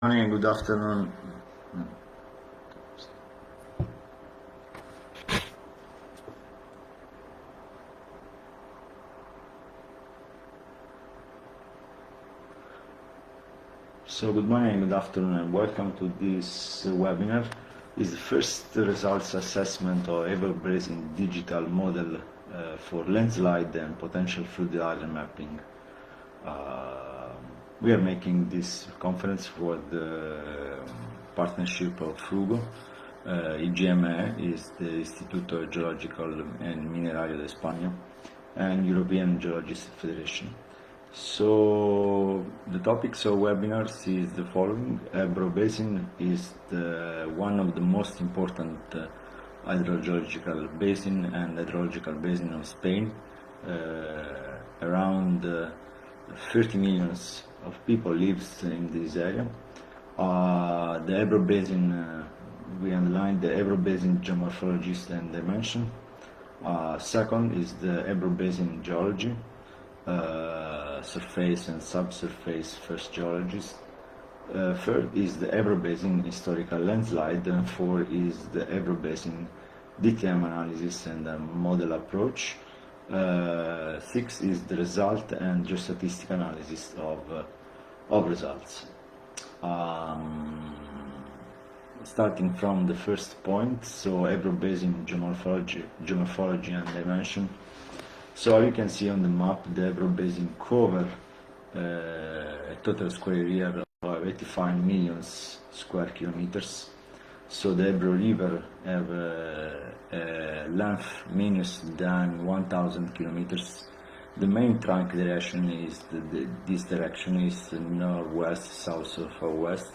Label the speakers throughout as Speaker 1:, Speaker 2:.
Speaker 1: Morning, good afternoon. So good morning, good afternoon, and welcome to this webinar. It's the first results assessment of Ebro Basin digital model for landslide and potential flood area mapping. We are making this conference for the partnership of Frugo. IGME is the Instituto Geological and Minerario de España, and European Geologists Federation. So the topics of webinars is the following. Ebro Basin is one of the most important hydrogeological basin and hydrological basin of Spain. Around 30 million of people lives in this area. The Ebro Basin, we underline the Ebro Basin geomorphologist and dimension. Second is the Ebro Basin geology, surface and subsurface first geologist. Third is the Ebro Basin historical landslide, and fourth is the Ebro Basin DTM analysis and model approach. Six is the result and geostatistic analysis of results. Starting from the first point, so Ebro Basin geomorphology and dimension. So you can see on the map the Ebro Basin cover a total square area of 85 million square kilometers. So the Ebro River have a length minus than 1000 kilometers. The main trunk direction is this direction is northwest, south of west.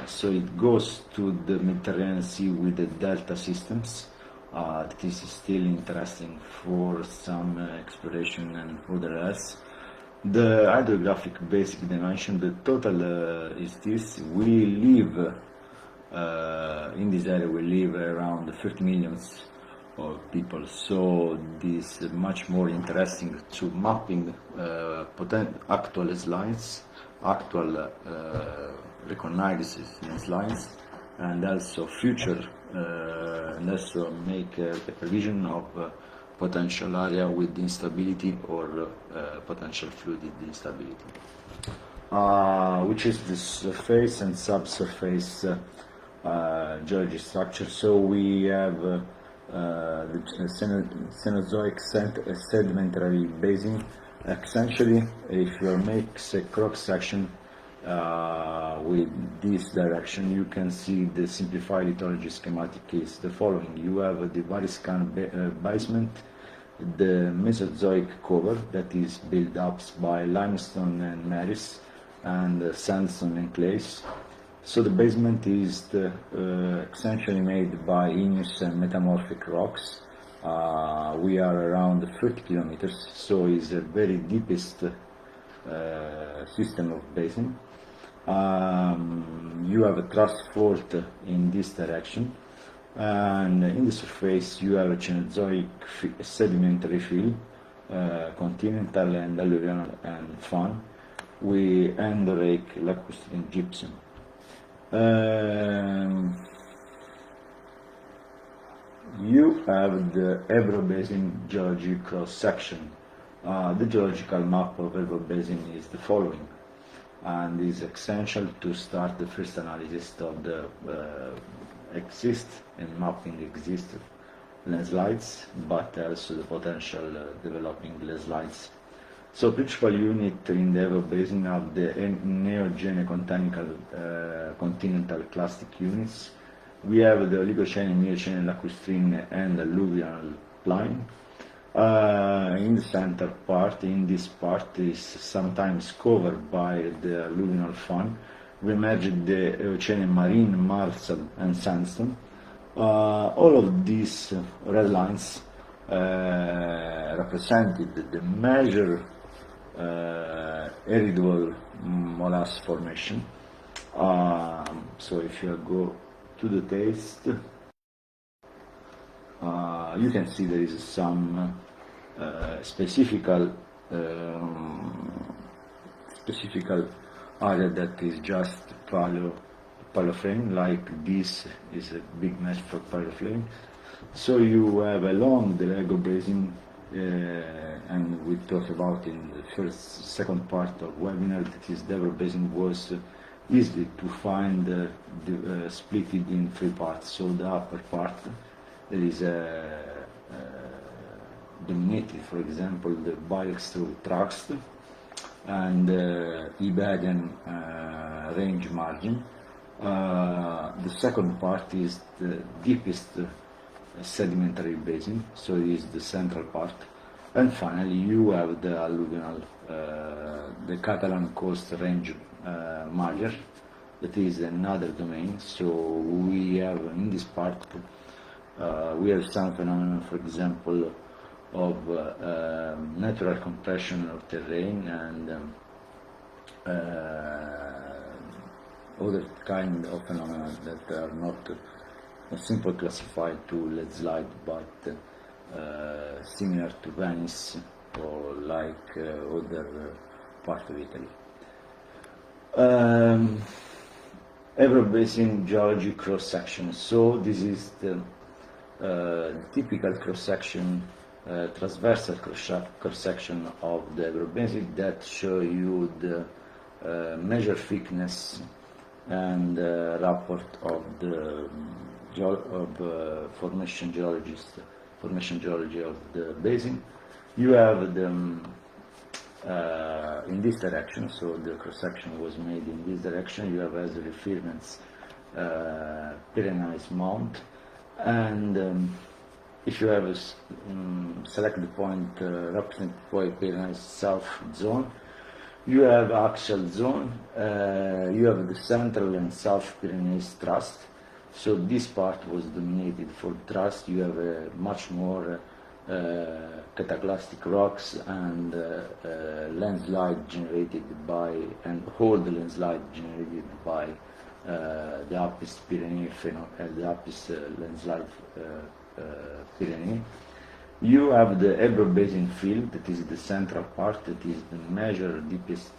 Speaker 1: So it goes to the Mediterranean Sea with the delta systems. This is still interesting for some exploration and other else. The hydrographic basic dimension, the total is this. We live in this area, we live around 30 million of people, so this is much more interesting to mapping actual slides, actual recognized slides, and also future, and also make a prevision of potential area with instability or potential fluid instability, which is the surface and subsurface geology structure. So we have the Cenozoic sedimentary basin. Essentially, if you make a cross section with this direction, you can see the simplified lithology schematic is the following. You have the Variscan basement, the Mesozoic cover that is built up by limestone and marls, and sandstone and clays. So the basement is essentially made by igneous and metamorphic rocks. We are around 30 kilometers, so it's a very deepest system of basin. You have a thrust fault in this direction, and in the surface you have a Cenozoic sedimentary field, continental and alluvial and fan, with endorheic lacustrine gypsum. You have the Ebro Basin geology cross section. The geological map of Ebro Basin is the following, and is essential to start the first analysis of the mapping existing landslides, but also the potential developing landslides. So principal unit in the Ebro Basin are the Neogene continental clastic units. We have the Oligocene, Miocene, lacustrine, and alluvial plain. In the center part, in this part, is sometimes covered by the alluvial fan. We merged the Eocene marine, marl, and sandstone. All of these red lines represented the major heritable molasse formation. So if you go to the taste, you can see there is some specific area that is just paleo like this is a big match for paleo. So you have along the Ebro Basin, and we talked about in the second part of webinar, that is the Ebro Basin was easy to find, split it in three parts. So the upper part, there is dominated, for example, the bilateral tracts and Iberian range margin. The second part is the deepest sedimentary basin, so it is the central part. And finally, you have the alluvial, the Catalan coast range major, that is another domain. So we have in this part, we have some phenomena, for example, of natural compression of terrain and other kind of phenomena that are not simply classified to landslide, but similar to Venice or like other part of Italy. Ebro Basin geology cross-section. So this is the typical cross-section, transversal cross-section of the Ebro Basin that show you the measure thickness and rapport of the formation geology of the basin. You have the in this direction, so the cross-section was made in this direction. You have as a reference Pyrenees Mount, and if you have a selected point represented by Pyrenees South zone, you have axial zone, you have the central and South Pyrenees thrust. So this part was dominated for thrust. You have a much more cataclastic rocks and landslide generated by, and all the landslide generated by the Alpes Pyrenees, the Alpes landslide Pyrenees. You have the Ebro Basin field, that is the central part, that is the measured deepest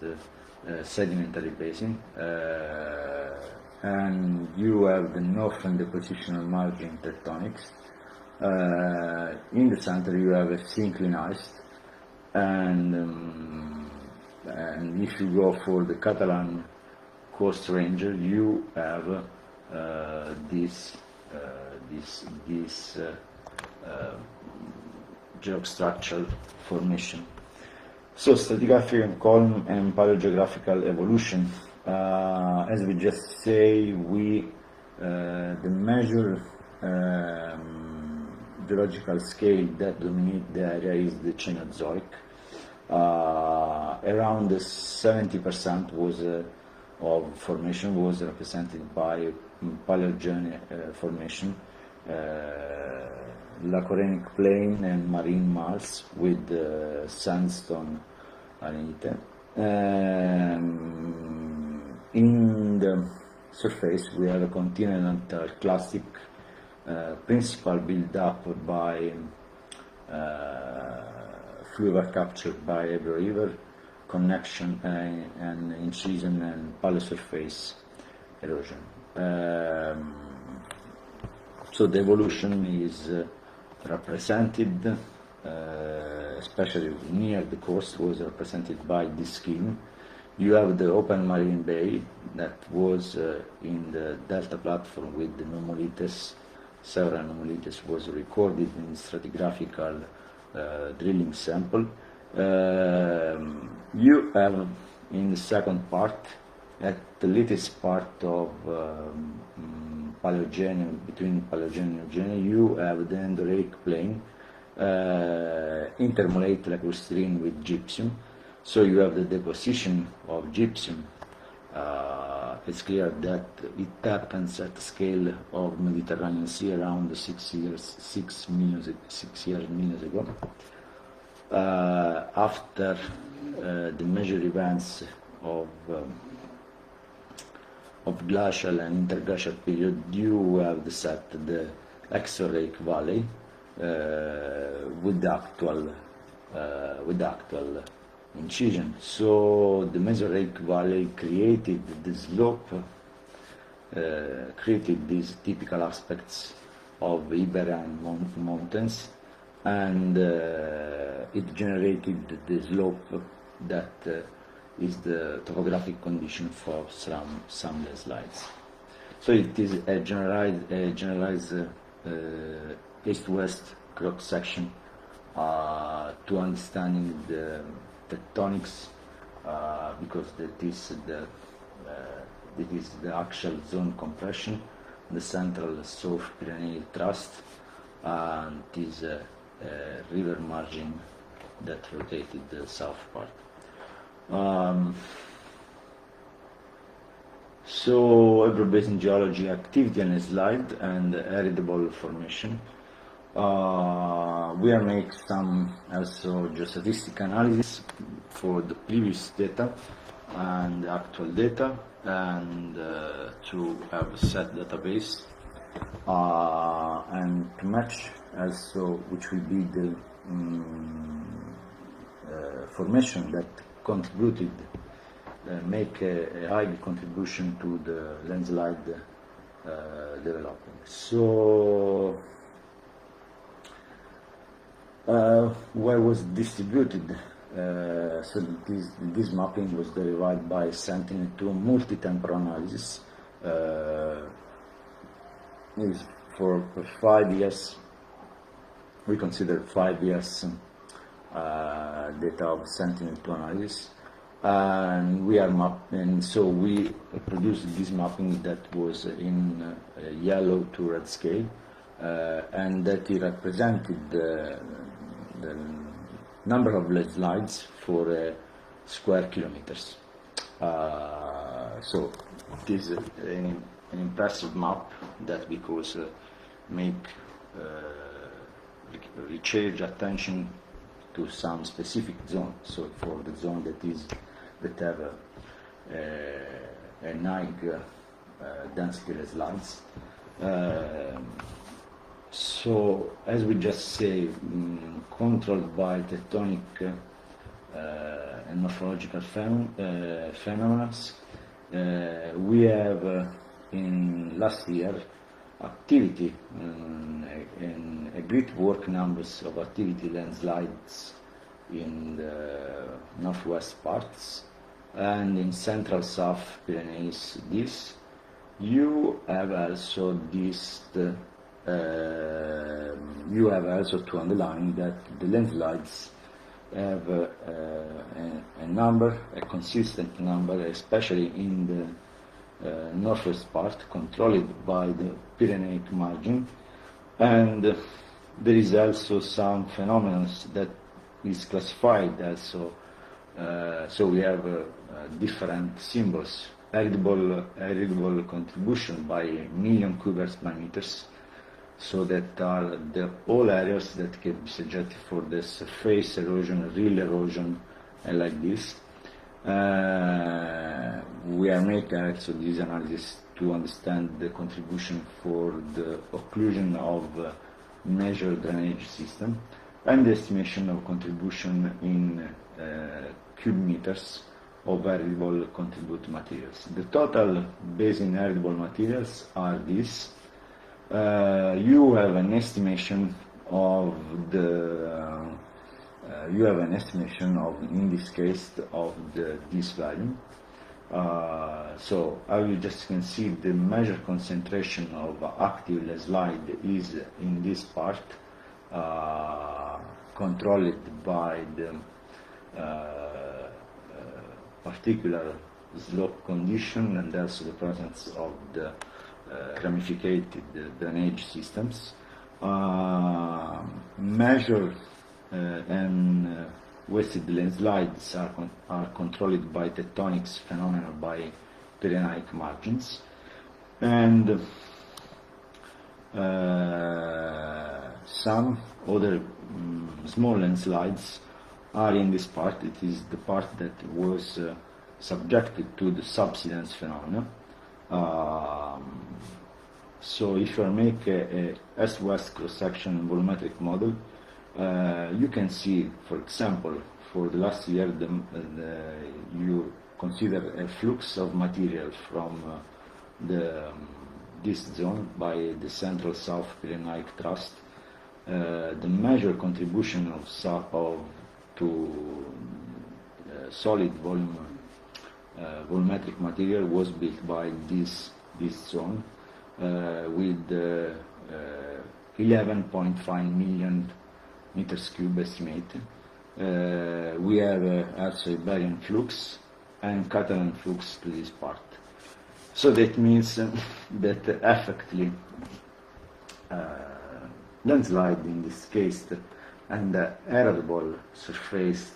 Speaker 1: sedimentary basin, and you have the northern depositional margin tectonics. In the center you have a synclinized, and if you go for the Catalan coast range, you have this geostructural formation. So stratigraphic column and paleogeographical evolution. As we just say, the measure geological scale that dominate the area is the Cenozoic. Around 70% was of formation was represented by Paleogene formation, Lacorenic plain and marine marls with sandstone arenite. In the surface we have a continental clastic, principal built up by fluvial capture by Ebro River, connection and incision and paleosurface erosion. So the evolution is represented, especially near the coast, was represented by this scheme. You have the open marine bay that was in the delta platform with the nummulites. Several nummulites was recorded in stratigraphical drilling sample. You have in the second part, at the latest part of Paleogene, between Paleogene and Eogene, you have the endorheic plain, intermolate lacustrine with gypsum. So you have the deposition of gypsum. It's clear that it happens at the scale of Mediterranean Sea around 6 million years ago. After the major events of glacial and interglacial period, you have the Exorheic Valley with the actual incision. So the Mesozoic valley created the slope, created these typical aspects of Iberian mountains, and it generated the slope that is the topographic condition for some landslides. So it is a generalized east-west cross section to understanding the tectonics, because that is the axial zone compression, the central South Pyrenean thrust, and it is a river margin that rotated the south part. So Ebro Basin geology, activity and slide, and heritable formation. We are making some also geostatistic analysis for the previous data and actual data, and to have a set database and to match also which will be the formation that contributed, make a high contribution to the landslide development. So where was distributed? So this mapping was derived by Sentinel-2 multi-temporal analysis. Is for 5 years. We consider 5 years data of Sentinel-2 analysis, and we are mapping. So we produced this mapping that was in yellow to red scale, and that it represented the number of landslides for square kilometers. So it is an impressive map that because make recharge attention to some specific zone. So for the zone that have a high density landslides. So as we just say, controlled by tectonic and morphological phenomena, we have in last year activity and a great work numbers of activity landslides in the northwest parts and in central South Pyrenees. This you have also you have also to underline that the landslides have a consistent number, especially in the northwest part, controlled by the Pyrenean margin, and there is also some phenomena that is classified also. So we have different symbols, heritable contribution by million cubic meters. So that are all areas that can be subjected for the surface erosion, real erosion, and like this. We are making also this analysis to understand the contribution for the occlusion of major drainage system and the estimation of contribution in cube meters of heritable contribute materials. The total basin heritable materials are these. You have an estimation of in this case of this value. So as you just can see, the major concentration of active landslide is in this part, controlled by the particular slope condition and also the presence of the ramificated drainage systems. Measured and wasted landslides are controlled by tectonics phenomena by Pyrenean margins, and some other small landslides are in this part. It is the part that was subjected to the subsidence phenomena. So if you make a S-West cross-section volumetric model, you can see, for example, for the last year, you consider a flux of material from this zone by the Central South Pyrenean Thrust. The major contribution to solid volumetric material was built by this zone with 11.5 million meters cube estimate. We have also Iberian flux and Catalan flux to this part. So that means that effectively landslide in this case and erodible surface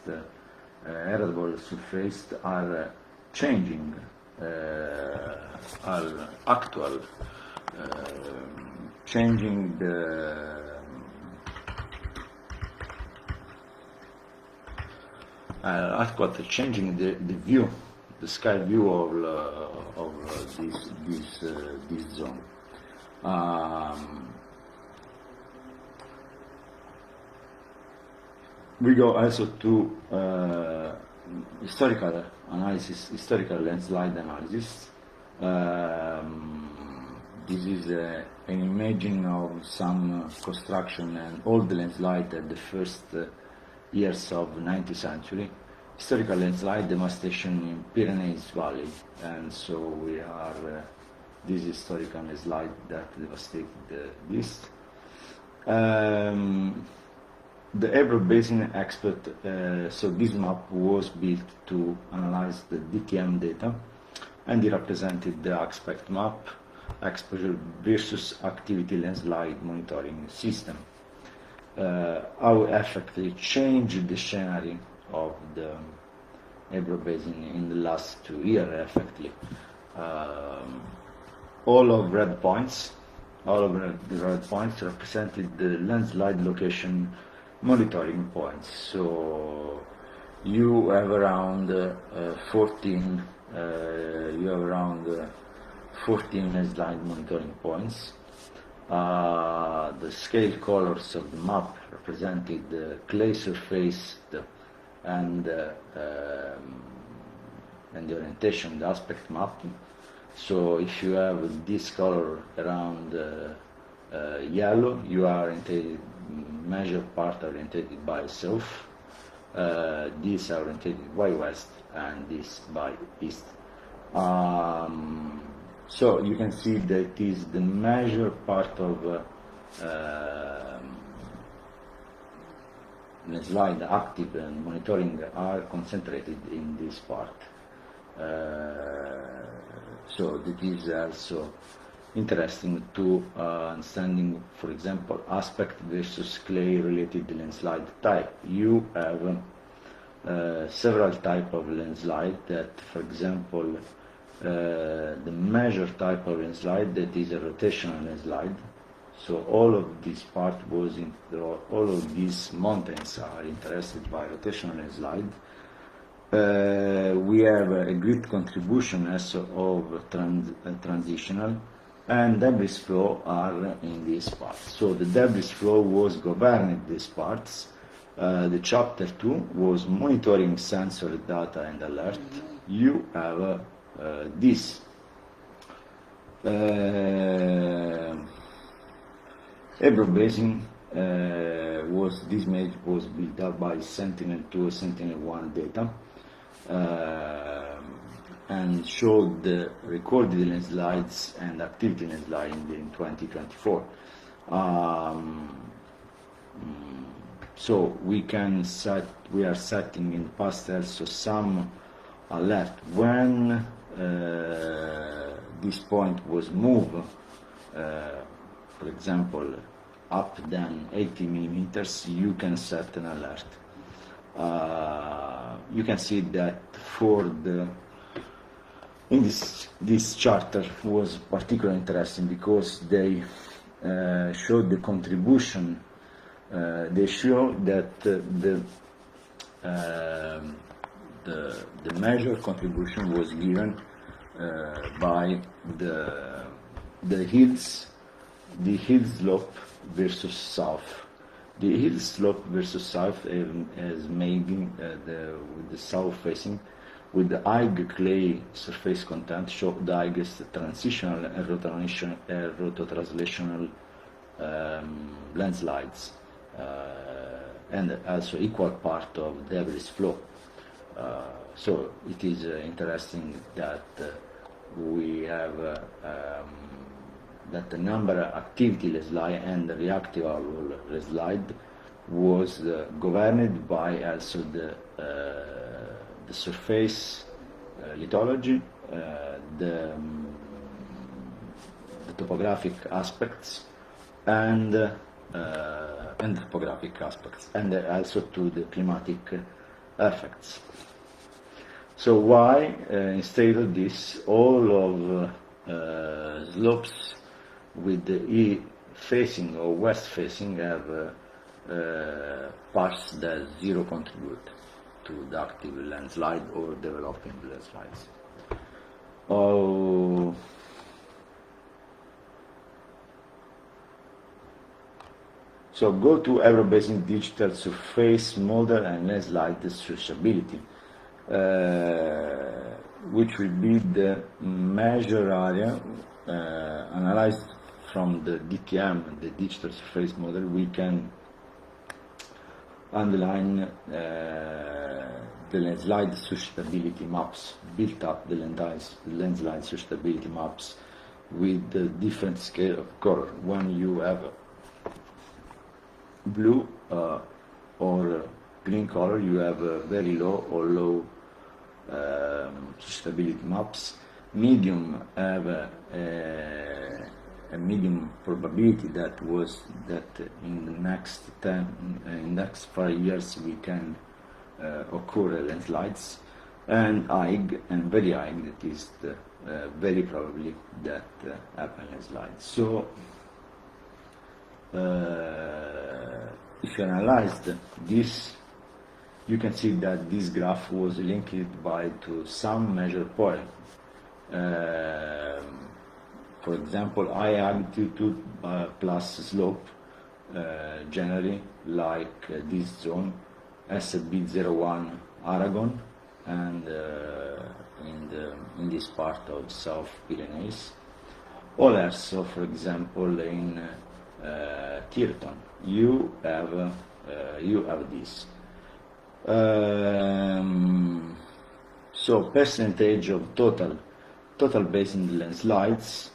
Speaker 1: are changing, are actual, changing the view, the sky view of this zone. We go also to historical analysis, historical landslide analysis. This is an imaging of some construction and old landslide at the first years of the 19th century. Historical landslide devastation in Pyrenees Valley, and so we are this historical landslide that devastated this. The Ebro Basin expert, so this map was built to analyze the DTM data, and it represented the aspect map, exposure versus activity landslide monitoring system. How effectively changed the scenario of the Ebro Basin in the last 2 years, effectively. All of the red points represented the landslide location monitoring points. So you have around 14 landslide monitoring points. The scale colors of the map represented the clay surface and the orientation, the aspect map. So if you have this color around yellow, you are oriented, major part oriented by south, these are oriented by west, and this by east. So you can see that is the major part of landslide active and monitoring are concentrated in this part. So that is also interesting to understanding, for example, aspect versus clay related landslide type. You have several type of landslide that, for example, the major type of landslide that is a rotational landslide. So all of this part was in, all of these mountains are interested by rotational landslide. We have a great contribution also of transitional, and debris flow are in this part. So the debris flow was governing these parts. The chapter 2 was monitoring sensor data and alert. You have this. Ebro Basin this image was built up by Sentinel-2, Sentinel-1 data, and showed the recorded landslides and activity landslide in 2024. So we are setting in past also some alert when this point was moved, for example, up than 80 millimeters, you can set an alert. You can see that for in this charter was particularly interesting because they showed the contribution. They show that the major contribution was given by the hill slope versus south. The hill slope versus south as maybe with the south facing, with the high clay surface content, show the highest transitional and rototranslational landslides, and also equal part of debris flow. So it is interesting that we have that the number of activity landslide and the reactive landslide was governed by also the surface lithology, the topographic aspects, and topographic aspects, and also to the climatic effects. So why, instead of this, all of slopes with the east facing or west facing have parts that zero contribute to the active landslide or developing landslides. So go to Ebro Basin digital surface model and landslide suscettability, which will be the measure area analyzed from the DTM, the digital surface model. We can underline the landslide suscettability maps, built up the landslide suscettability maps with the different scale of color. When you have blue or green color, you have very low or low suscettability maps. Medium have a medium probability that in the next 5 years we can occur landslides, and high and very high, that is very probably that happen landslides. So if you analyze this, you can see that this graph was linked to some measured point. For example, high altitude plus slope, generally like this zone, SB01 Aragon, and in this part of South Pyrenees. Or also, for example, in Tirton, you have this. So percentage of total basin landslides.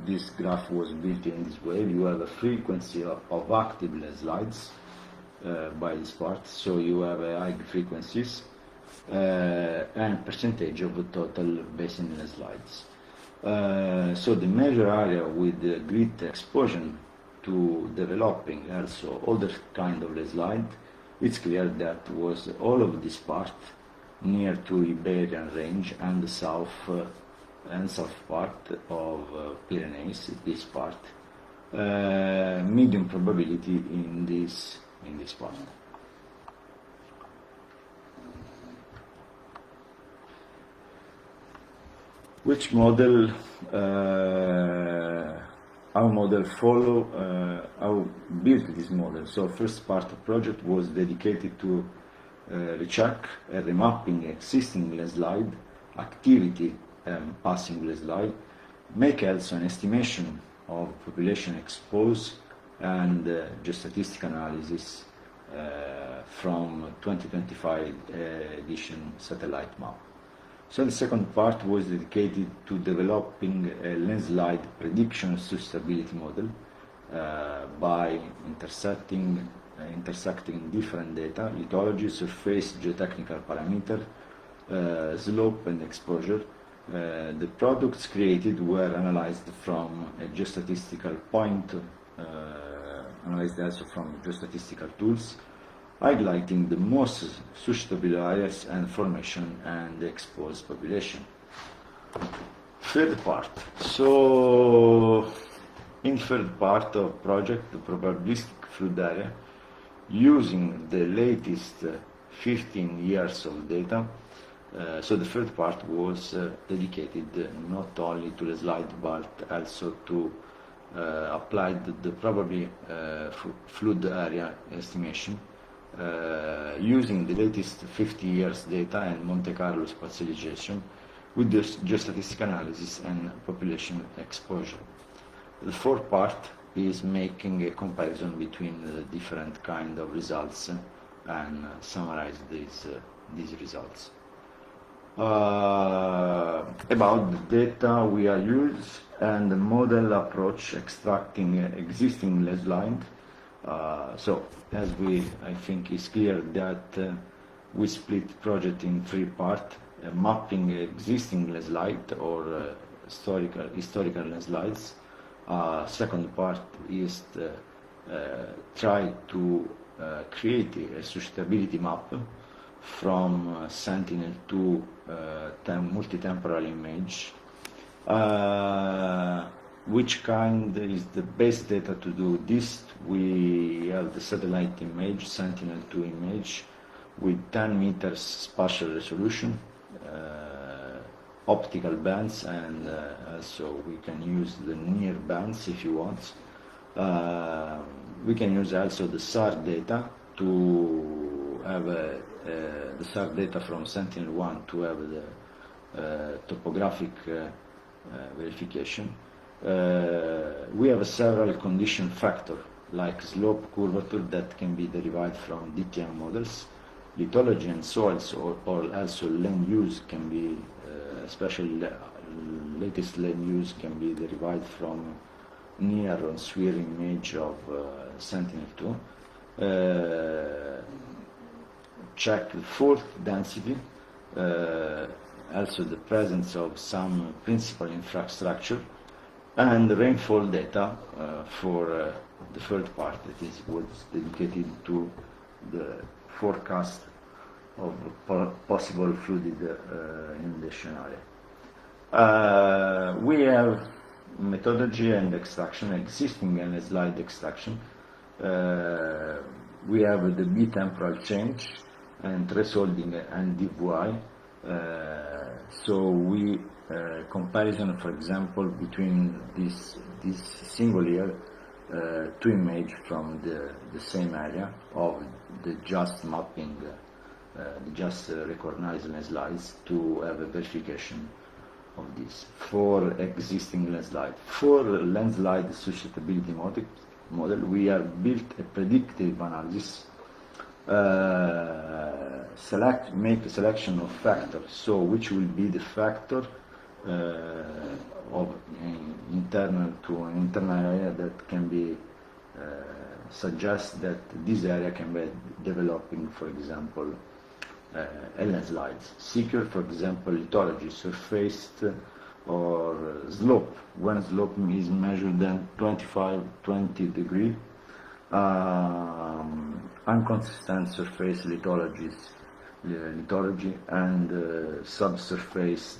Speaker 1: This graph was built in this way. You have a frequency of active landslides by this part, so you have high frequencies and percentage of the total basin landslides. So the measure area with the great exposure to developing also other kind of landslide, it's clear that was all of this part near to Iberian range and the south part of Pyrenees, this part, medium probability in this part. Which model our model follow, how built this model? So first part of project was dedicated to recheck and remapping existing landslide activity passing landslide, make also an estimation of population exposed and geostatistical analysis from 2025 edition satellite map. So the second part was dedicated to developing a landslide prediction suscettability model by intersecting different data, lithology, surface, geotechnical parameter, slope and exposure. The products created were analyzed from a geostatistical point, analyzed also from geostatistical tools, highlighting the most susceptible areas and formation and exposed population. Third part. So, in third part of project, the probabilistic flood area, using the latest 15 years of data. So the third part was dedicated not only to the slide but also to applied the probably flood area estimation using the latest 50 years data and Monte Carlo spatialization with the geostatistical analysis and population exposure. The fourth part is making a comparison between the different kind of results and summarize these results. About the data we are used and the model approach extracting existing landslide. So as I think it's clear that we split project in three parts: mapping existing landslide or historical landslides. Second part is try to create a suscettability map from Sentinel to multi-temporal image. Which kind is the best data to do this? We have the satellite image, Sentinel-2 image, with 10 meters spatial resolution, optical bands, and also we can use the near bands if you want. We can use also the SAR data to have the SAR data from Sentinel-1 to have the topographic verification. We have several condition factors like slope curvature that can be derived from DTM models. Lithology and soils or also land use can be, especially latest land use can be derived from near on sphere image of Sentinel-2. Check the fault density, also the presence of some principal infrastructure, and rainfall data for the third part that was dedicated to the forecast of possible flooded inundation area. We have methodology and extraction, existing and slide extraction. We have the B-temporal change and thresholding and DVY. So we comparison, for example, between this single year two images from the same area of the just mapping, the just recognized landslides to have a verification of this for existing landslide. For landslide suscettability model, we have built a predictive analysis. Make a selection of factors. So which will be the factor of internal to an internal area that can be suggest that this area can be developing, for example, a landslide. Secure, for example, lithology, surfaced or slope. When slope is measured at 20 degrees. Inconsistent surface lithology and subsurface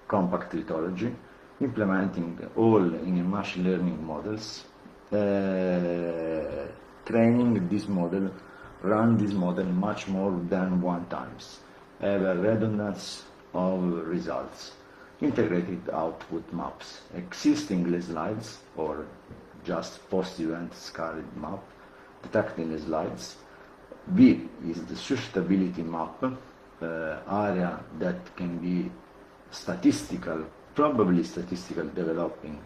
Speaker 1: compact lithology, implementing all in machine learning models, training this model, run this model much more than one times, have a redundancy of results, integrated output maps, existing landslides or just post-event scarred map, detecting landslides. B is the suscettability map, area that can be statistical, probably statistical developing.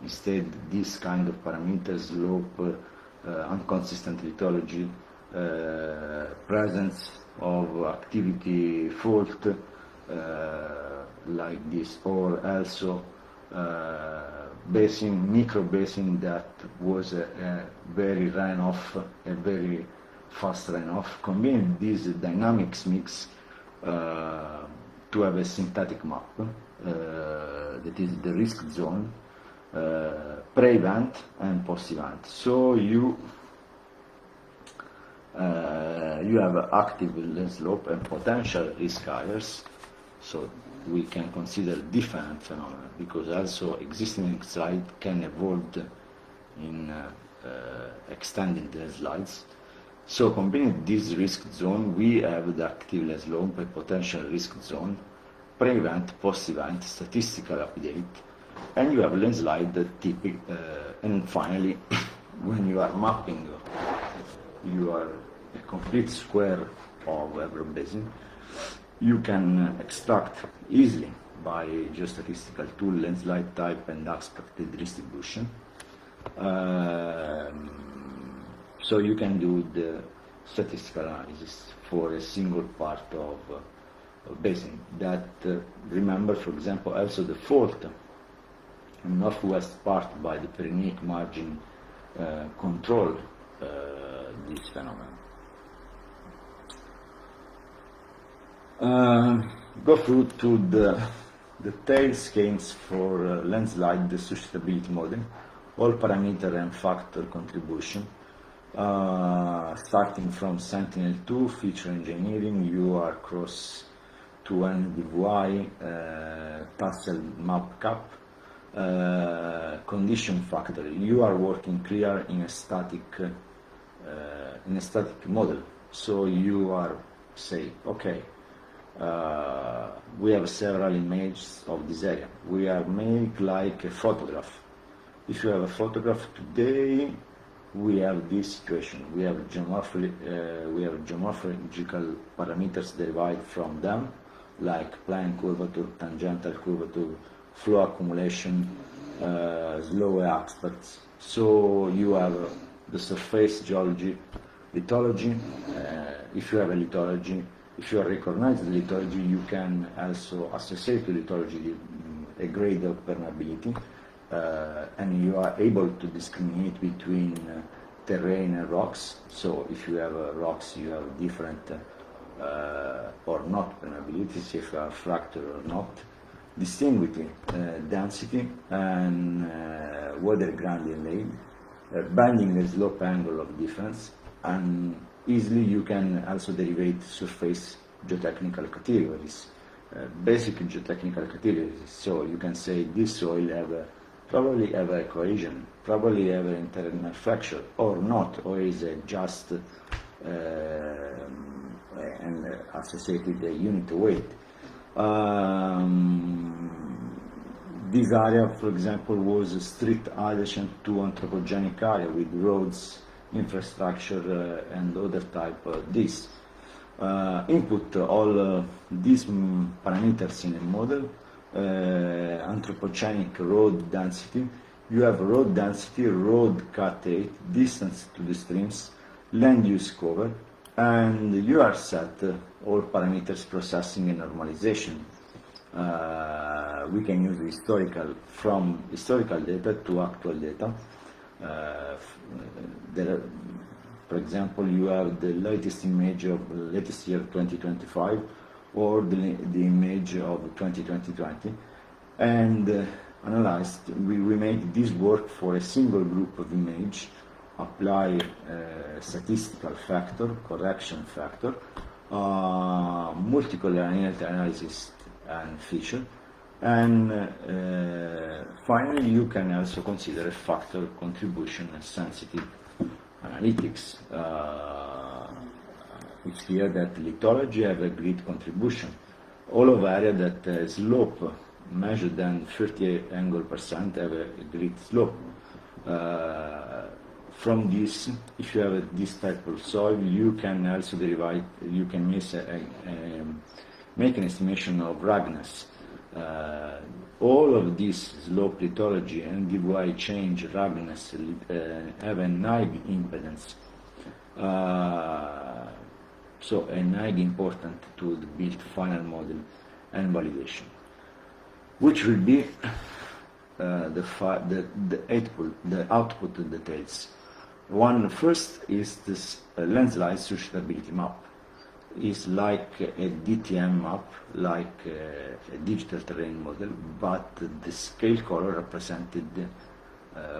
Speaker 1: Instead, this kind of parameters, slope, inconsistent lithology, presence of activity fault, like this, or also basin, micro basin that was a very runoff, a very fast runoff. Combine this dynamics mix to have a synthetic map that is the risk zone, pre-event and post-event. So you have active land slope and potential risk areas. So we can consider different phenomena because also existing slide can evolve in extending the slides. So combining this risk zone, we have the active land slope and potential risk zone, pre-event, post-event, statistical update, and you have a landslide and finally, when you are mapping your complete square of Ebro Basin, you can extract easily by geostatistical tool landslide type and aspect distribution. So you can do the statistical analysis for a single part of basin. That remember, for example, also the fault in northwest part by the Pyrenean margin control this phenomenon. Go through to the tail schemes for landslide, the suscettability model, all parameter and factor contribution. Starting from Sentinel-2, feature engineering, UR cross to NDVI, tassel map cap, condition factor. You are working clear in a static model. So you are say, okay, we have several images of this area. We are make like a photograph. If you have a photograph today, we have this situation. We have geomorphological parameters derived from them, like plane curvature, tangential curvature, flow accumulation, slow aspects. So you have the surface geology, lithology. If you have a lithology, if you recognize the lithology, you can also associate to lithology a grade of permeability, and you are able to discriminate between terrain and rocks. So if you have rocks, you have different or not permeabilities, if you are fractured or not. Distinguishing density and weather gradient laid, bending the slope angle of difference, and easily you can also derivate surface geotechnical categories, basic geotechnical categories. So you can say this soil probably have a cohesion, probably have an internal fracture, or not, or is just and associated unit weight. This area, for example, was strict adjacent to anthropogenic area with roads, infrastructure, and other type of this. Input all these parameters in a model. Anthropogenic road density. You have road density, road cut rate, distance to the streams, land use cover, and you are set all parameters processing and normalization. We can use from historical data to actual data. For example, you have the latest image of latest year 2025 or the image of 2020, and analyzed. We made this work for a single group of image, apply statistical factor, correction factor, multicollinearity analysis and feature, and finally you can also consider a factor contribution and sensitive analytics. It's clear that lithology have a great contribution. All of area that slope measured than 30 angle% have a great slope. From this, if you have this type of soil, you can also derive, you can make an estimation of ruggedness. All of this slope lithology and DVI change ruggedness have a high impedance. So a high important to the build final model and validation, which will be the output details. One first is this landslide suscettability map. Is like a DTM map, like a digital terrain model, but the scale color represented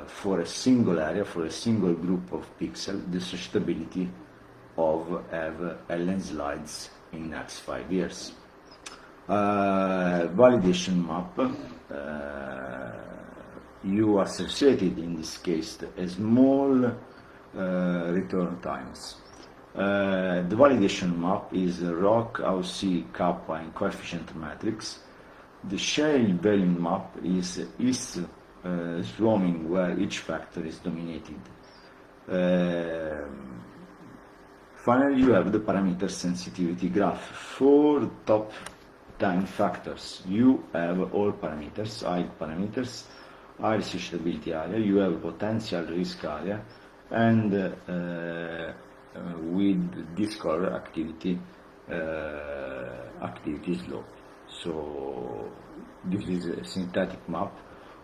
Speaker 1: for a single area, for a single group of pixels, the suscettability of landslides in next 5 years. Validation map, you associated in this case a small return times. The validation map is rock, OC, kappa, and coefficient matrix. The shale volume map is swarming where each factor is dominated. Finally, you have the parameter sensitivity graph. For top 10 factors, you have all parameters, high parameters, high suscettability area, you have potential risk area, and with this color activity is low. So this is a synthetic map,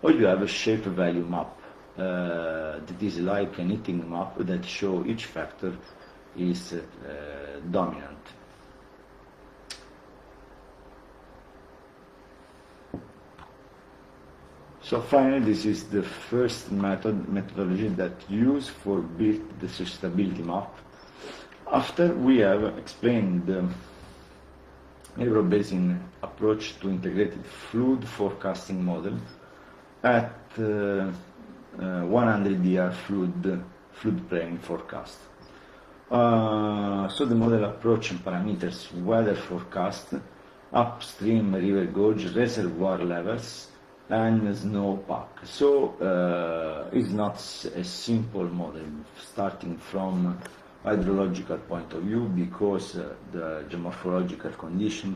Speaker 1: or you have a shape value map that is like an eating map that show each factor is dominant. So finally, this is the first methodology that used for build the suscettability map. After we have explained the Ebro Basin approach to integrated flood forecasting model at 100-year floodplain forecast. So the model approach and parameters: weather forecast, upstream river gauge, reservoir levels, and snowpack. So it's not a simple model starting from hydrological point of view, because the geomorphological condition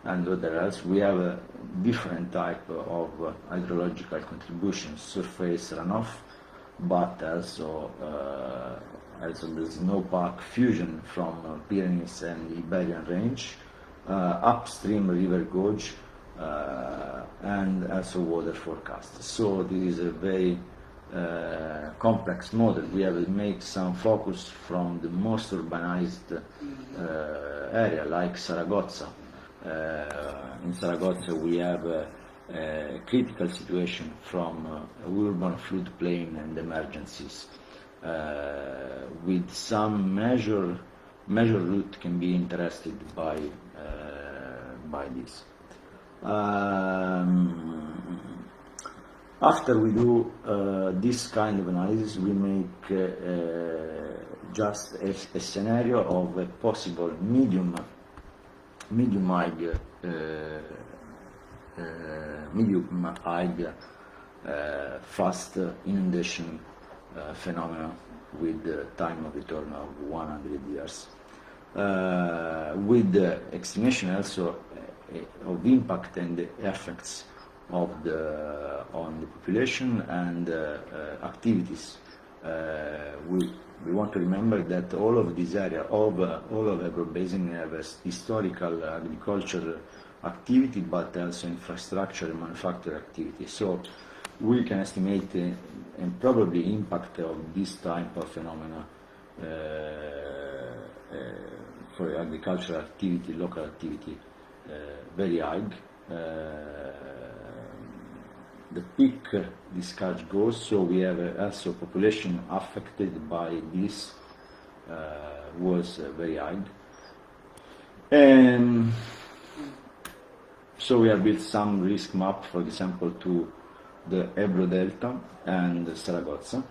Speaker 1: and other else, we have a different type of hydrological contributions, surface runoff, but also the snowpack fusion from Pyrenees and Iberian range, upstream river gauge, and also water forecast. So this is a very complex model. We have to make some focus from the most urbanized area, like Zaragoza. In Zaragoza, we have a critical situation from urban floodplain and emergencies. With some measure route can be interested by this. After we do this kind of analysis, we make just a scenario of a possible medium high fast inundation phenomena with the time of return of 100 years. With the estimation also of impact and the effects of on the population and activities. We want to remember that all of this area, all of Ebro Basin, have a historical agricultural activity, but also infrastructure and manufacturing activity. So we can estimate and probably impact of this type of phenomena for agricultural activity, local activity, very high. The peak discharge goes, so we have also population affected by this was very high. And so we have built some risk map, for example, to the Ebro Delta and Zaragoza.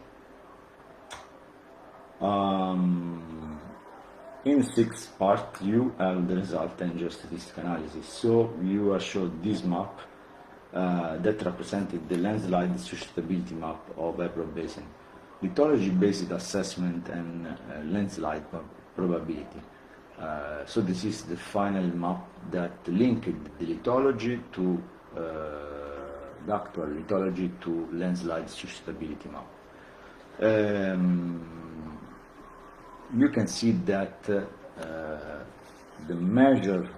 Speaker 1: In 6 parts, you have the result and geostatistical analysis. So you are shown this map that represented the landslide suscettability map of Ebro Basin, lithology-based assessment and landslide probability. So this is the final map that linked the lithology to the actual lithology to landslide suscettability map. You can see that the measure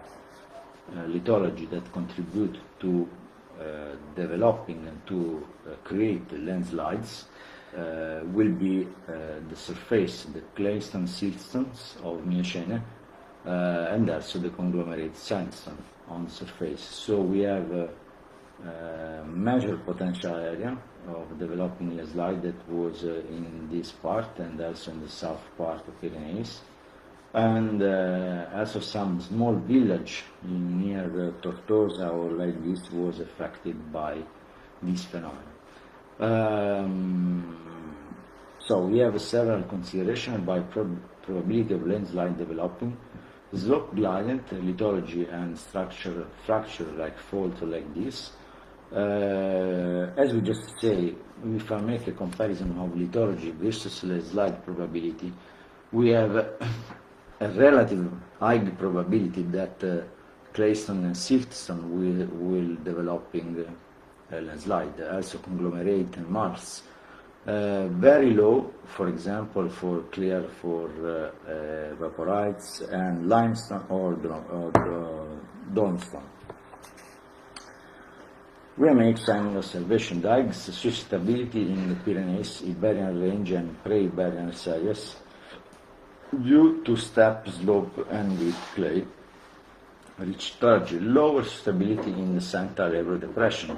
Speaker 1: lithology that contribute to developing and to create landslides will be the surface, the claystone siltstones of Miocene, and also the conglomerate sandstone on the surface. So we have a measured potential area of developing landslide that was in this part and also in the south part of Pyrenees, and also some small village near Tortosa or like this was affected by this phenomenon. So we have several considerations by probability of landslide developing, slope gradient, lithology and structure fracture like fault like this. As we just say, if I make a comparison of lithology versus landslide probability, we have a relative high probability that claystone and siltstone will developing a landslide, also conglomerate and marls. Very low, for example, for clear for evaporites and limestone or dolomstone. We make some observation dikes, suscettability in the Pyrenees, Iberian range and pre-Iberian areas due to steep slope and weak clay, rich turgid, lower stability in the central Ebro depression.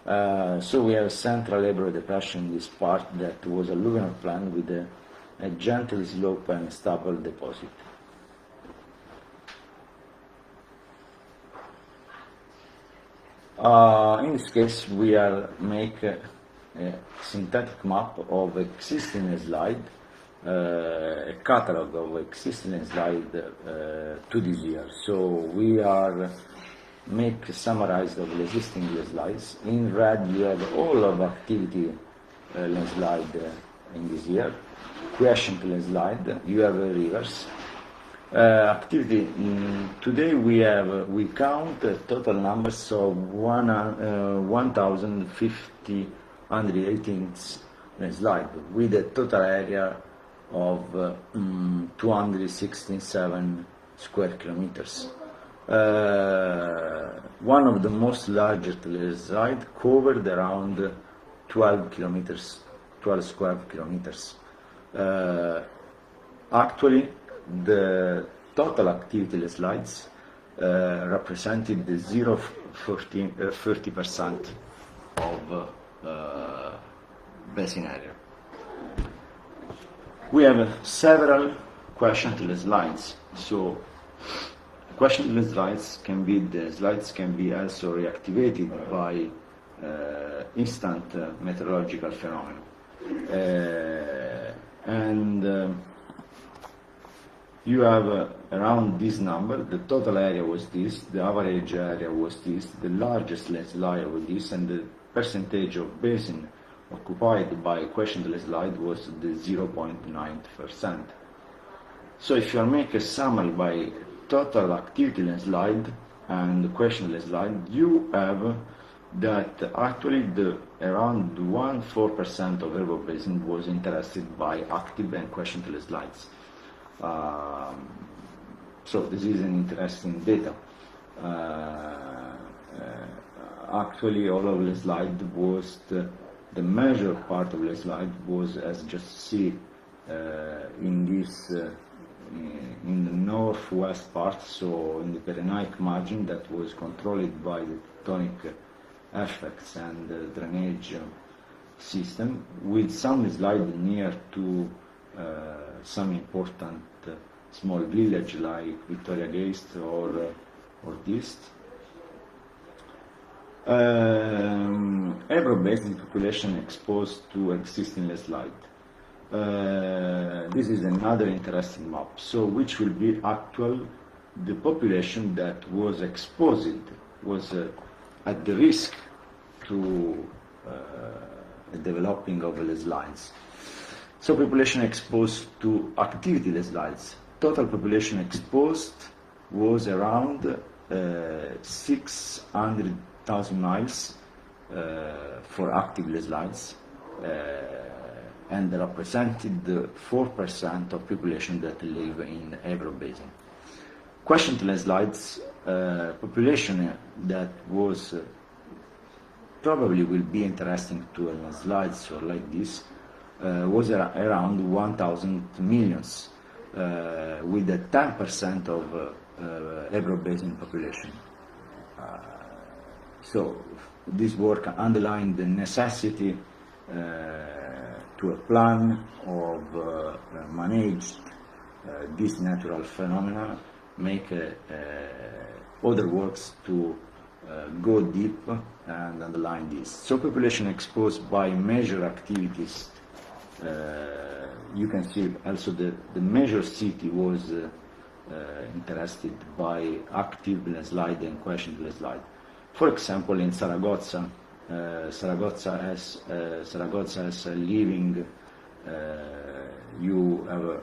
Speaker 1: So we have central Ebro depression in this part that was a alluvial plain with a gentle slope and stable deposit. In this case, we make a synthetic map of existing landslide, a catalog of existing landslide to this year. So we make summarized of the existing landslides. In red, you have all of activity landslide in this year. Quiescent landslide, you have rivers. Activity today we count total numbers of 1,018 landslide with a total area of 267 square kilometers. One of the most largest landslide covered around 12 square kilometers. Actually, the total activity landslides represented the 30% of basin area. We have several quiescent landslides. So quiescent landslides can be also reactivated by instant meteorological phenomena. You have around this number, the total area was this, the average area was this, the largest landslide was this, and the percentage of basin occupied by quiescent landslide was the 0.9%. So if you make a summary by total activity landslide and quiescent landslide, you have that actually around 1-4% of Ebro Basin was interested by active and quiescent landslides. So this is an interesting data. Actually, all of the slide was the major part of the slide was, as just see in this in the northwest part, so in the Pyrenean margin that was controlled by the tectonic effects and the drainage system, with some slide near to some important small village like Victoria Geest or Dist. Ebro Basin population exposed to existing landslide. This is another interesting map. So which will be actual the population that was exposed, was at the risk to developing of landslides. So population exposed to activity landslides. Total population exposed was around 600,000 miles for active landslides, and represented the 4% of population that live in Ebro Basin. Quiescent landslides population that was probably will be interesting to landslides or like this was around 1,000 millions, with a 10% of Ebro Basin population. So this work underlined the necessity to a plan of manage this natural phenomena, make other works to go deep and underline this. So population exposed by major activities. You can see also the major city was interested by active landslide and questioned landslide. For example, in Zaragoza, Zaragoza has a living, you have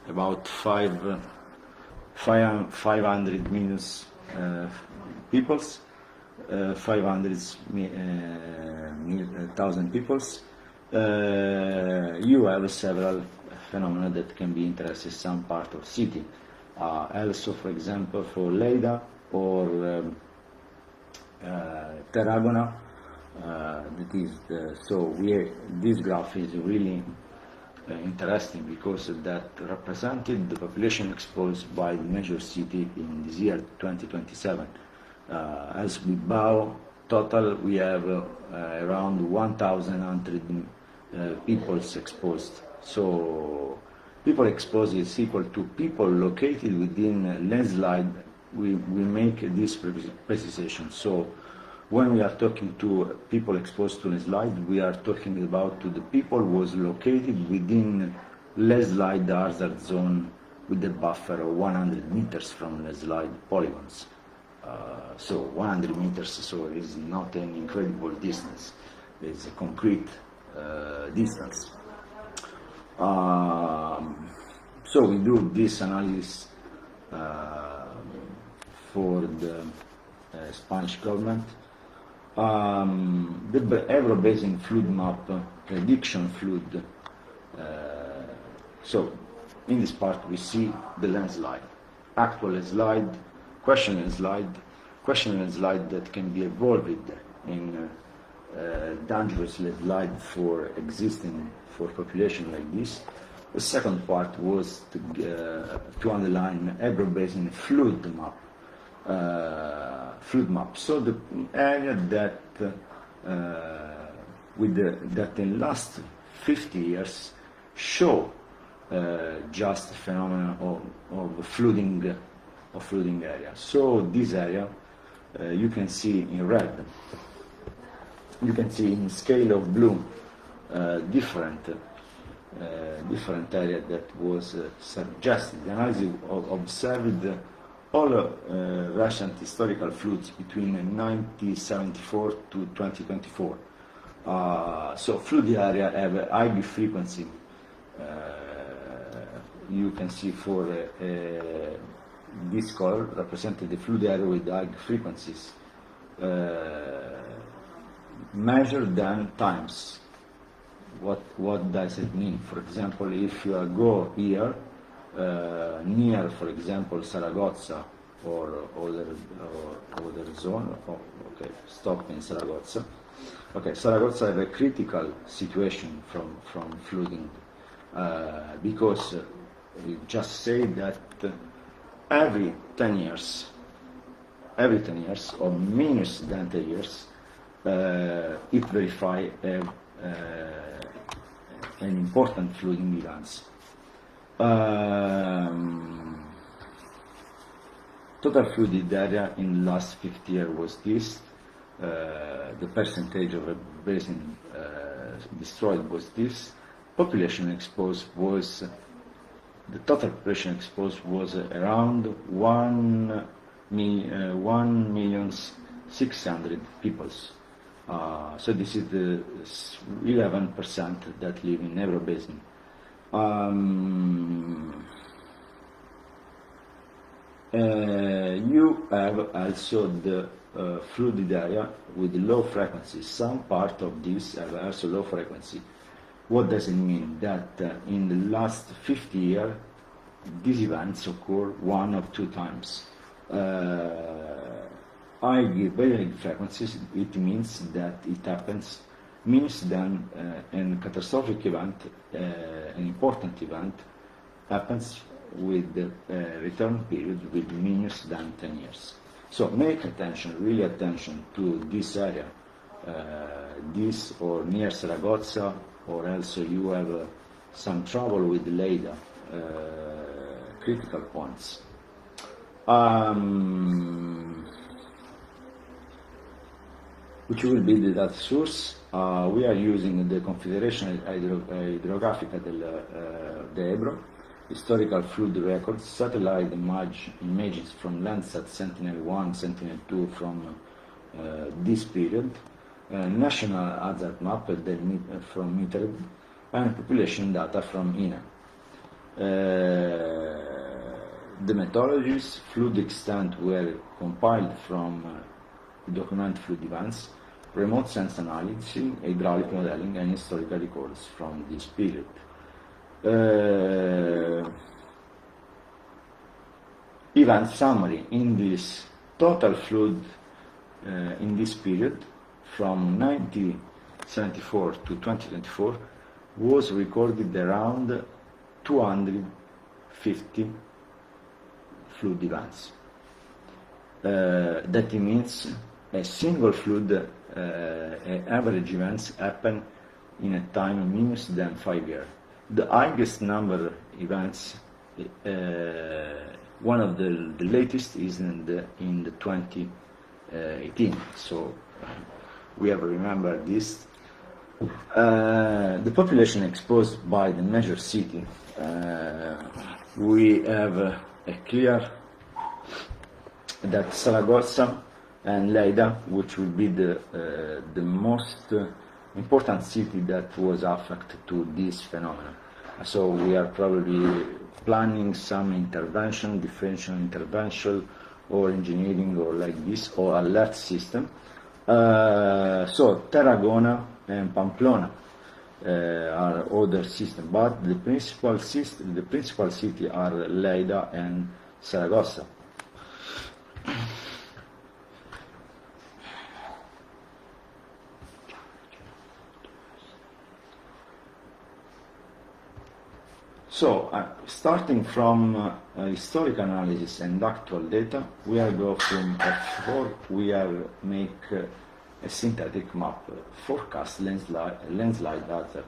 Speaker 1: about 500 million peoples, 500,000 peoples. You have several phenomena that can be interested in some part of city. Also, for example, for Lleida or Tarragona, that is this graph is really interesting because that represented the population exposed by the major city in this year 2027. As Bilbao, total we have around 1,100 people exposed. So people exposed is equal to people located within landslide. We make this precision. So when we are talking to people exposed to landslide, we are talking about to the people who was located within landslide hazard zone with a buffer of 100 meters from landslide polygons. So 100 meters, so it is not an incredible distance. It's a concrete distance. So we do this analysis for the Spanish government. The Ebro Basin flood map, prediction flood. So in this part we see the landslide, actual landslide, question landslide that can be evolved in dangerous landslide for existing for population like this. The second part was to underline Ebro Basin flood map. So the area that that in last 50 years show just phenomena of flooding area. So this area you can see in red. You can see in scale of blue different area that was suggested. The analysis observed all recent historical floods between 1974 to 2024. So flood area have a high frequency. You can see for this color represented the flood area with high frequencies. Measured than times. What does it mean? For example, if you go here near, for example, Zaragoza or other zone. Okay, stop in Zaragoza. Okay, Zaragoza have a critical situation from flooding because we just say that every 10 years or minus than 10 years, it verify an important flooding events. Total flooded area in the last 50 years was this. The percentage of a basin destroyed was this. Population exposed was, the total population exposed was around 1,600,000 people. So this is the 11% that live in Ebro Basin. You have also the flooded area with low frequency. Some part of this have also low frequency. What does it mean? That in the last 50 years, these events occur 1 or 2 times. Very high frequencies, it means that it happens, means then a catastrophic event, an important event, happens with the return period with minus than 10 years. So make attention, really attention to this area, this or near Zaragoza, or else you have some trouble with Lleida, critical points. Which will be the data source. We are using the Confederation Hydrografica del Ebro. historical flood records, satellite images from Landsat Sentinel-1, Sentinel-2 from this period, national hazard map from metered, and population data from INA. The methodologies, flood extent were compiled from document flood events, remote sense analysis, hydraulic modeling, and historical records from this period. Event summary in this total flood in this period from 1974 to 2024 was recorded around 250 flood events. That means a single flood average events happen in a time minus than 5 years. The highest number of events, one of the latest is in the 2018. So we have to remember this. The population exposed by the major city, we have a clear that Saragossa and Lleida, which will be the most important city that was affected to this phenomenon. So we are probably planning some intervention, differential intervention, or engineering, or like this, or alert system. So Tarragona and Pamplona are other systems, but the principal city are Lleida and Saragossa. So, starting from historical analysis and actual data, we are go from F4, we are make a synthetic map, forecast landslide data,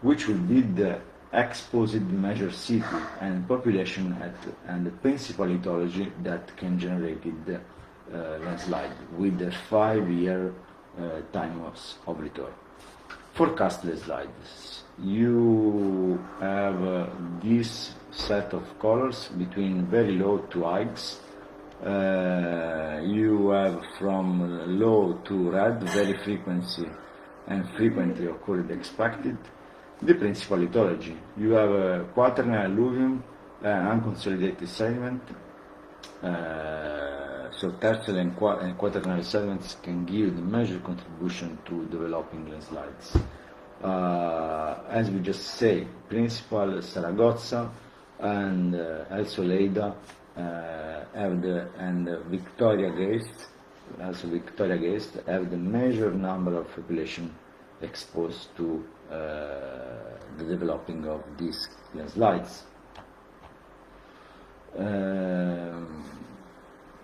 Speaker 1: which will be the exposed major city and population and the principal ecology that can generate the landslide with the 5-year time of return. Forecast landslides. You have this set of colors between very low to highs. You have from low to red, very frequency and frequently occurred expected. The principal ecology. You have a quaternary alluvium, unconsolidated sediment. So tertiary and quaternary sediments can give the major contribution to developing landslides. As we just say, principal Saragossa and also Lleida and Victoria Geest have the major number of population exposed to the developing of these landslides.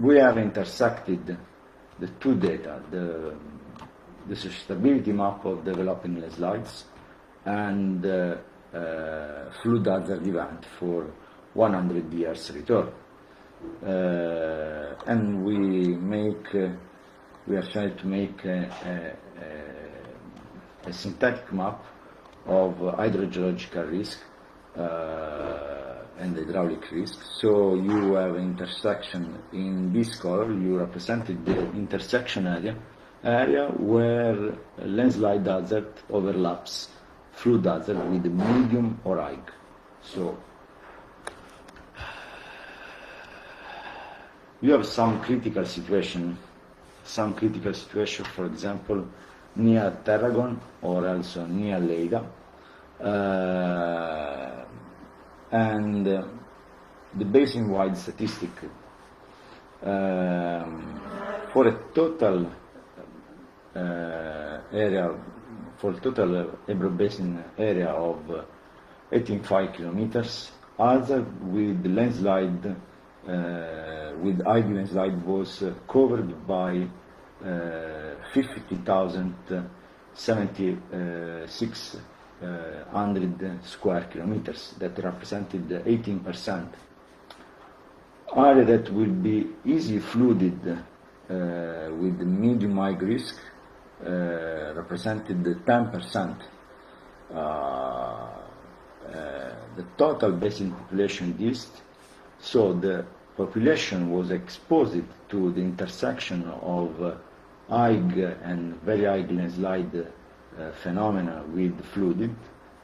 Speaker 1: We have intersected the two data, the suscettability map of developing landslides and flood hazard event for 100 years return. And we are trying to make a synthetic map of hydrogeological risk and hydraulic risk. So you have intersection in this color, you represented the intersection area where landslide hazard overlaps flood hazard with medium or high. So you have some critical situation, for example, near Tarragona or also near Lleida, and the basin-wide statistic for a total Ebro Basin area of 18.5 kilometers, hazard with landslide with high landslide was covered by 50,076 square kilometers, that represented 18%. Area that will be easily flooded with medium high risk represented 10%. the total basin population east. So the population was exposed to the intersection of high and very high landslide phenomena with flooded.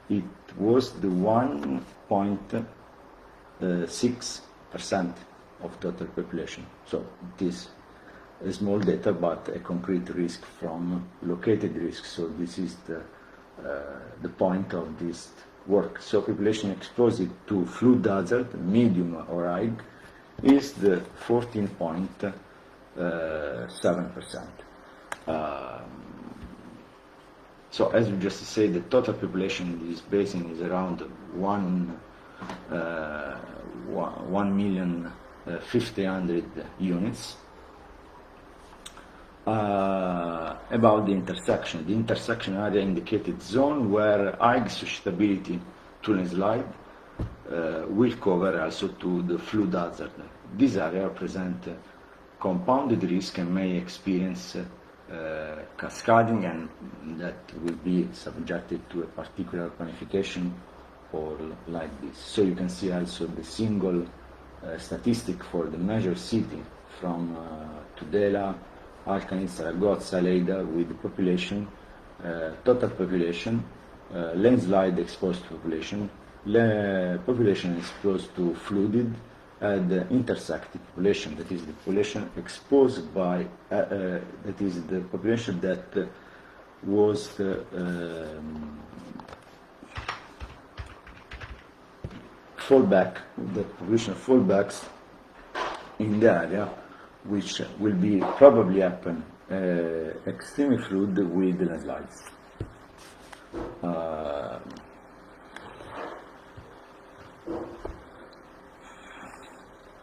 Speaker 1: It was the 1.6% of total population. So it is a small data, but a concrete risk from located risk. So this is the point of this work. So population exposed to flood hazard, medium or high, is the 14.7%. So as we just said, the total population in this basin is around 1,500,000 units. About the intersection area indicated zone where high susceptibility to landslide will cover also to the flood hazard. This area presents compounded risk and may experience cascading, and that will be subjected to a particular planification or like this. So you can see also the single statistic for the major city from Tudela, Alcanis, Zaragoza, Lleida, with the population, total population, landslide exposed population, population exposed to flooded, and the intersected population, that is the population exposed by, that is the population that was fallback, the population fallbacks in the area, which will be probably happen extremely flood with landslides.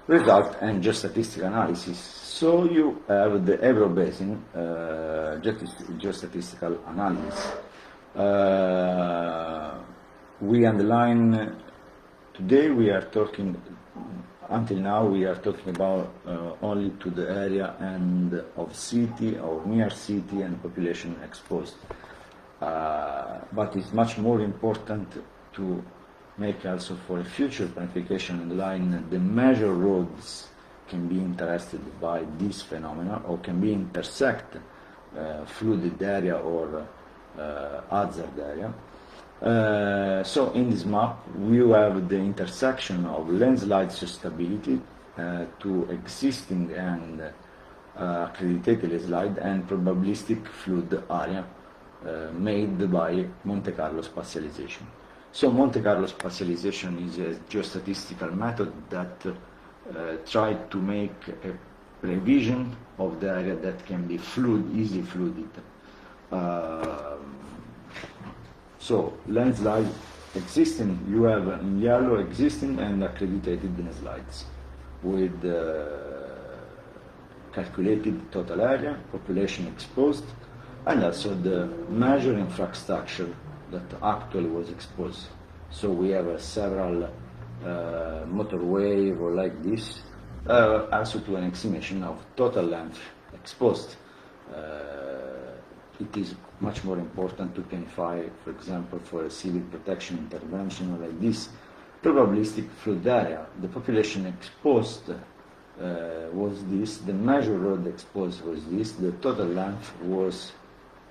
Speaker 1: Result and geostatistical analysis. So you have the Ebro Basin geostatistical analysis. We underline today we are talking. Until now, we are talking about only to the area and of city or near city and population exposed. But it's much more important to make also for a future planification and line the major roads can be interested by this phenomena or can be intersect flooded area or hazard area. So in this map we have the intersection of landslide susceptibility to existing and accredited landslide and probabilistic flood area made by Monte Carlo spatialization. So Monte Carlo spatialization is a geostatistical method that tried to make a prevision of the area that can be easily flooded. So landslide existing, you have in yellow existing and accredited landslides with calculated total area, population exposed, and also the major infrastructure that actually was exposed. So we have several motorway or like this, also to an estimation of total length exposed. It is much more important to planify, for example, for a civil protection intervention or like this, probabilistic flood area. The population exposed was this, the major road exposed was this, the total length was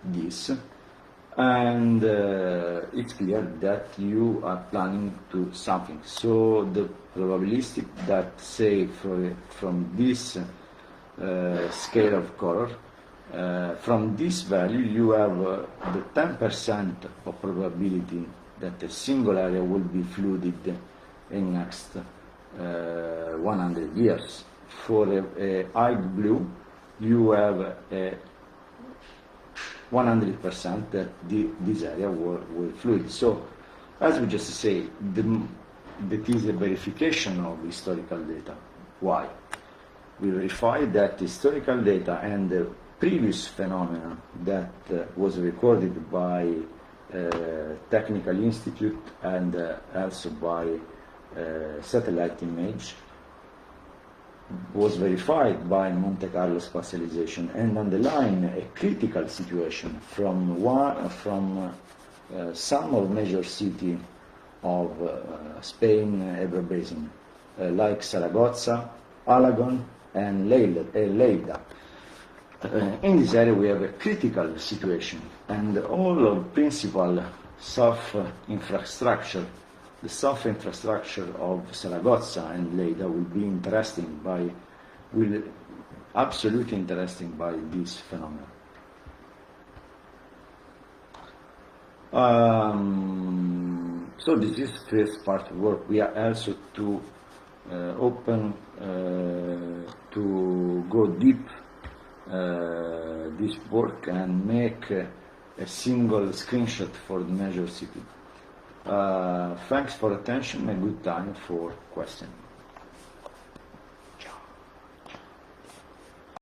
Speaker 1: this, and it's clear that you are planning to something. So the probabilistic that say from this scale of color, from this value you have the 10% of probability that a single area will be flooded in next 100 years. For a high blue, you have a 100% that this area will flood. So, as we just say, that is a verification of historical data. Why? We verify that historical data and the previous phenomena that was recorded by Technical Institute and also by satellite image was verified by Monte Carlo spatialization and underline a critical situation from some of major city of Spain, Ebro Basin, like Zaragoza, Aragon, and Lleida. In this area we have a critical situation, and all of principal soft infrastructure, the soft infrastructure of Zaragoza and Lleida will absolutely interesting by this phenomenon. So this is first part of work. We are also to open to go deep this work and make a single screenshot for the measure CP. Thanks for attention and good time for questions.